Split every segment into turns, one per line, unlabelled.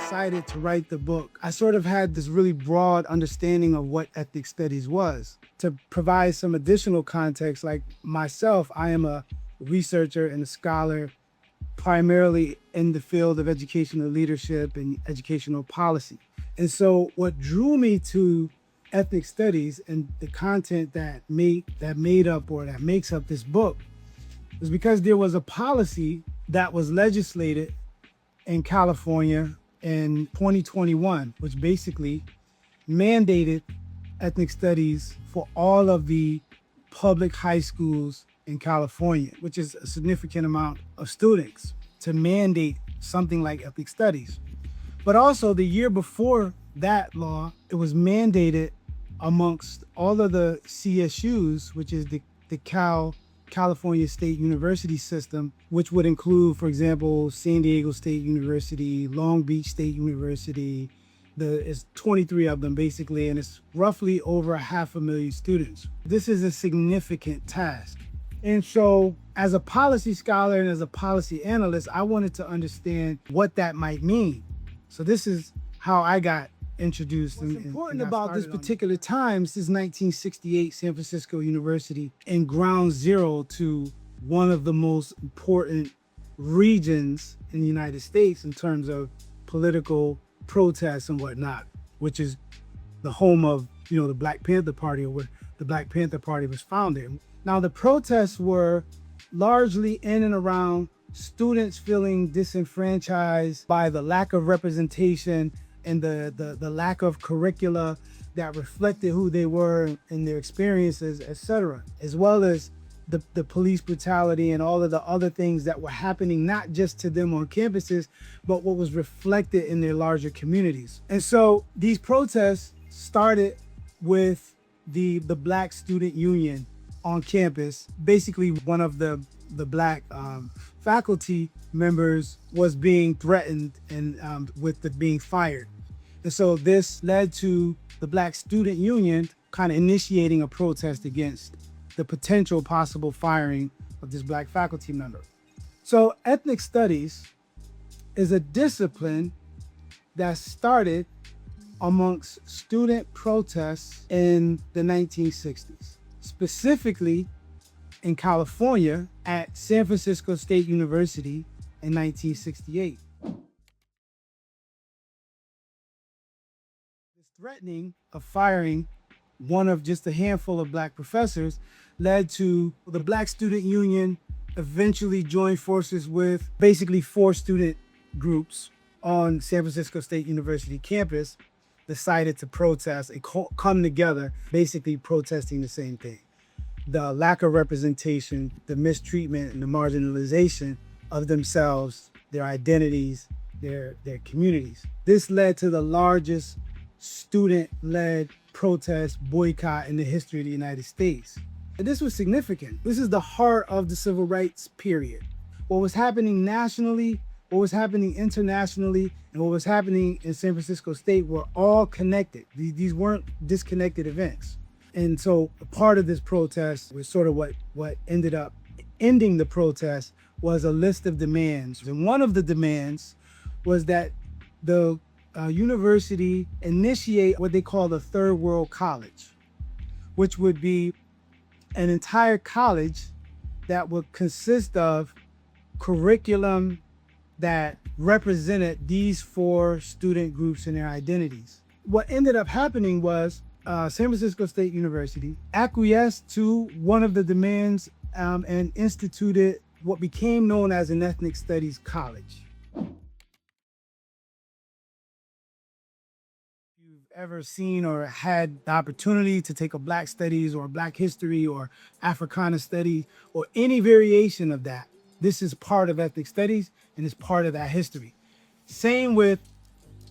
decided to write the book, I sort of had this really broad understanding of what ethnic studies was. To provide some additional context, like myself, I am a researcher and a scholar primarily in the field of educational leadership and educational policy. And so what drew me to ethnic studies and the content that makes up this book was because there was a policy that was legislated in California in 2021, which basically mandated ethnic studies for all of the public high schools in California, which is a significant amount of students, to mandate something like ethnic studies. But also the year before that law, it was mandated amongst all of the CSUs, which is the California State University system, which would include, for example, San Diego State University, Long Beach State University. It's 23 of them basically, and it's roughly over 500,000 students. This is a significant task. And so as a policy scholar and as a policy analyst, I wanted to understand what that might mean. So this is how I got introduced. What's important about this particular time, this is 1968 San Francisco University, and ground zero to one of the most important regions in the United States in terms of political protests and whatnot, which is the home of, the Black Panther Party, or where the Black Panther Party was founded. Now, the protests were largely in and around students feeling disenfranchised by the lack of representation and the lack of curricula that reflected who they were and their experiences, etc., as well as the police brutality and all of the other things that were happening, not just to them on campuses, but what was reflected in their larger communities. And so these protests started with the Black Student Union on campus. Basically, one of the Black faculty members was being threatened and with being fired. And so this led to the Black Student Union kind of initiating a protest against the potential possible firing of this Black faculty member. So ethnic studies is a discipline that started amongst student protests in the 1960s, specifically in California at San Francisco State University in 1968. This threatening of firing one of just a handful of Black professors led to the Black Student Union eventually joined forces with basically 4 student groups on San Francisco State University campus, decided to protest and come together, basically protesting the same thing: the lack of representation, the mistreatment, and the marginalization of themselves, their identities, their communities. This led to the largest student-led protest boycott in the history of the United States. And this was significant. This is the heart of the civil rights period. What was happening nationally, what was happening internationally, and what was happening in San Francisco State were all connected. These weren't disconnected events. And so a part of this protest was sort of what ended up ending the protest was a list of demands. And one of the demands was that the university initiate what they call the Third World College, which would be an entire college that would consist of curriculum that represented these 4 student groups and their identities. What ended up happening was San Francisco State University acquiesced to one of the demands and instituted what became known as an ethnic studies college. Ever seen or had the opportunity to take a Black studies or Black history or Africana studies or any variation of that, this is part of ethnic studies and it's part of that history. Same with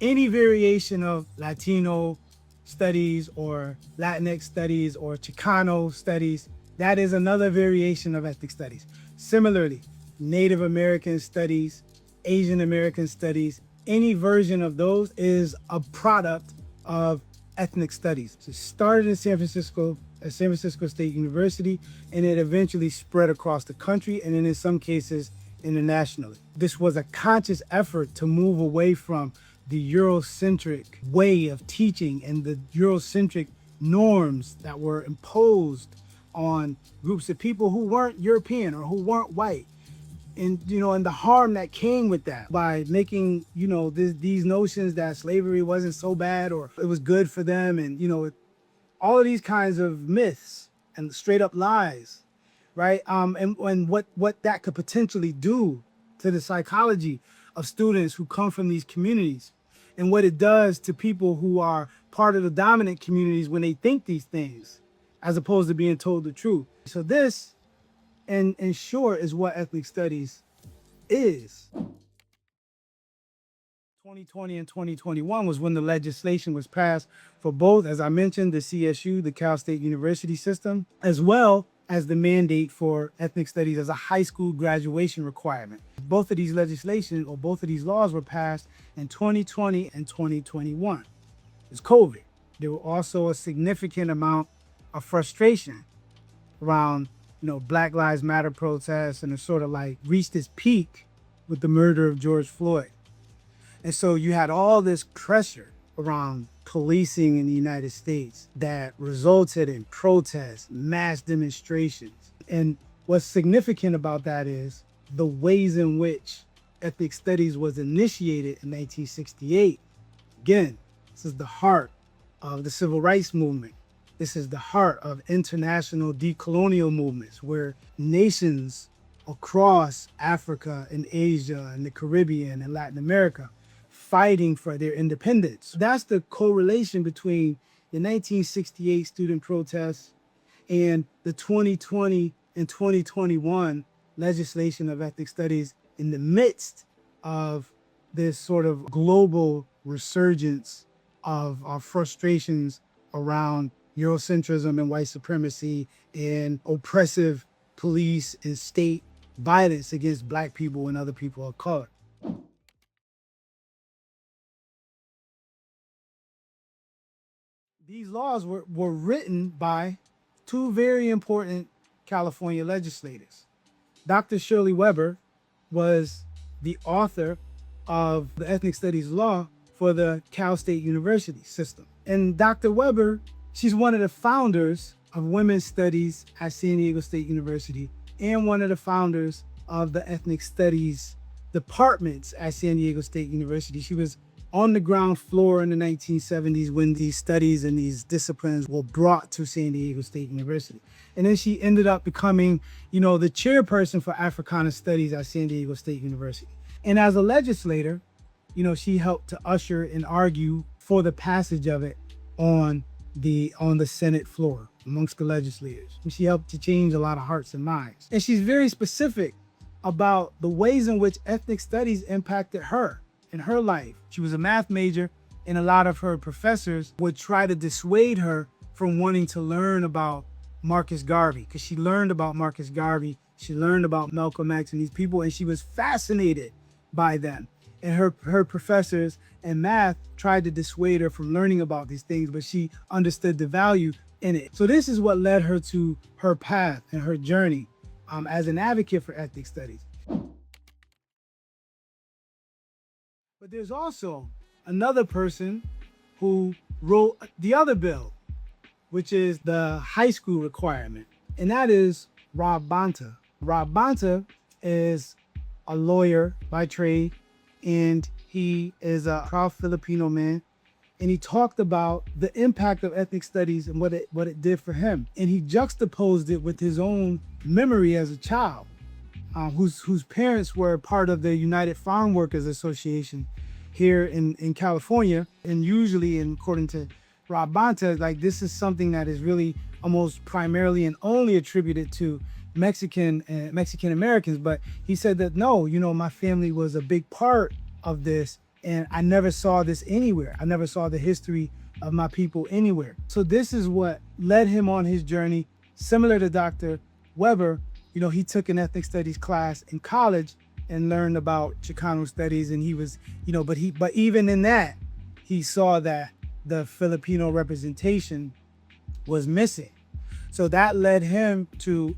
any variation of Latino studies or Latinx studies or Chicano studies, that is another variation of ethnic studies. Similarly, Native American studies, Asian American studies, any version of those is a product of ethnic studies. So it started in San Francisco at San Francisco State University, and it eventually spread across the country and then in some cases internationally. This was a conscious effort to move away from the Eurocentric way of teaching and the Eurocentric norms that were imposed on groups of people who weren't European or who weren't white. And, and the harm that came with that by making, these notions that slavery wasn't so bad or it was good for them. And, all of these kinds of myths and straight up lies, right? And what that could potentially do to the psychology of students who come from these communities and what it does to people who are part of the dominant communities when they think these things, as opposed to being told the truth. So this, in short, is what ethnic studies is. 2020 and 2021 was when the legislation was passed for both, as I mentioned, the CSU, the Cal State University system, as well as the mandate for ethnic studies as a high school graduation requirement. Both of these legislation or both of these laws were passed in 2020 and 2021. It's COVID. There were also a significant amount of frustration around, Black Lives Matter protests, and it sort of like reached its peak with the murder of George Floyd. And so you had all this pressure around policing in the United States that resulted in protests, mass demonstrations. And what's significant about that is the ways in which ethnic studies was initiated in 1968. Again, this is the heart of the civil rights movement. This is the heart of international decolonial movements where nations across Africa and Asia and the Caribbean and Latin America fighting for their independence. That's the correlation between the 1968 student protests and the 2020 and 2021 legislation of ethnic studies in the midst of this sort of global resurgence of our frustrations around Eurocentrism and white supremacy and oppressive police and state violence against Black people and other people of color. These laws were written by two very important California legislators. Dr. Shirley Weber was the author of the ethnic studies law for the Cal State University system. And Dr. Weber, she's one of the founders of women's studies at San Diego State University and one of the founders of the ethnic studies departments at San Diego State University. She was on the ground floor in the 1970s when these studies and these disciplines were brought to San Diego State University. And then she ended up becoming, the chairperson for Africana Studies at San Diego State University. And as a legislator, she helped to usher and argue for the passage of it on the Senate floor amongst the legislators. And she helped to change a lot of hearts and minds. And she's very specific about the ways in which ethnic studies impacted her in her life. She was a math major, and a lot of her professors would try to dissuade her from wanting to learn about Marcus Garvey, because she learned about Marcus Garvey, she learned about Malcolm X and these people, and she was fascinated by them. And her professors in math tried to dissuade her from learning about these things, but she understood the value in it. So this is what led her to her path and her journey as an advocate for ethnic studies. But there's also another person who wrote the other bill, which is the high school requirement, and that is Rob Bonta. Rob Bonta is a lawyer by trade, and he is a proud Filipino man, and he talked about the impact of ethnic studies and what it did for him. And he juxtaposed it with his own memory as a child, whose parents were part of the United Farm Workers Association here in California. And usually, and according to Rob Bonta, like this is something that is really almost primarily and only attributed to Mexican Americans. But he said that no, my family was a big part of this, and I never saw this anywhere. I never saw the history of my people anywhere. So this is what led him on his journey. Similar to Dr. Weber, he took an ethnic studies class in college and learned about Chicano studies, and he was, but even in that, he saw that the Filipino representation was missing. So that led him to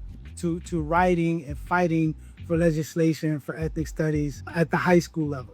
writing and fighting for legislation for ethnic studies at the high school level.